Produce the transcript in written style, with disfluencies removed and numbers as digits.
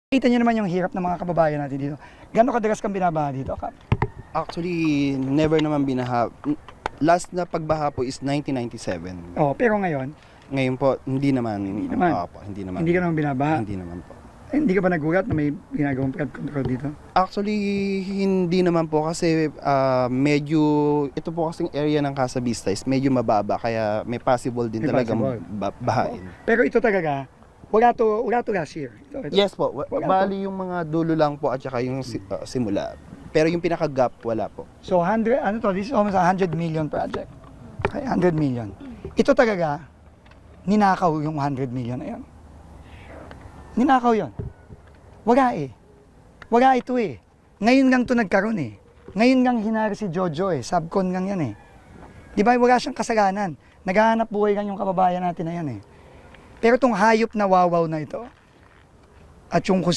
Kita niyo naman yung hirap ng mga kababayan natin dito. Gano'ng kadalas kang binabaha dito, Kap? Actually, never naman binaha. Last na pagbaha po is 1997. Oh, pero ngayon, Ngayon po, hindi naman. Hindi naman. Opo, hindi naman. hindi ka naman binabaha. Hindi naman po. Hindi ka ba nagulat na may ginagawang flood control dito? Actually, hindi naman po kasi medyo, ito po kasing area ng Casa Vista is medyo mababa kaya may possible din May talagang possible. bahain. Pero ito talaga, wala to last year. Ito. Yes po, Wala bali yung mga dulo lang po at saka yung simula. Pero yung pinaka-gap, wala po. So, this is almost a 100 million project. Okay, 100 million. Ito talaga, ninakaw yung 100 million na yan. Ninakaw yon. Wala eh. Wala ito eh. Ngayon lang to nagkaroon eh. Ngayon lang hinari si Jojo eh. Subcon lang yan eh. Di ba wala siyang kasalanan. Naghahanap buhay lang yung kababayan natin na yan eh. Pero itong hayop na wawaw na ito, at yung kung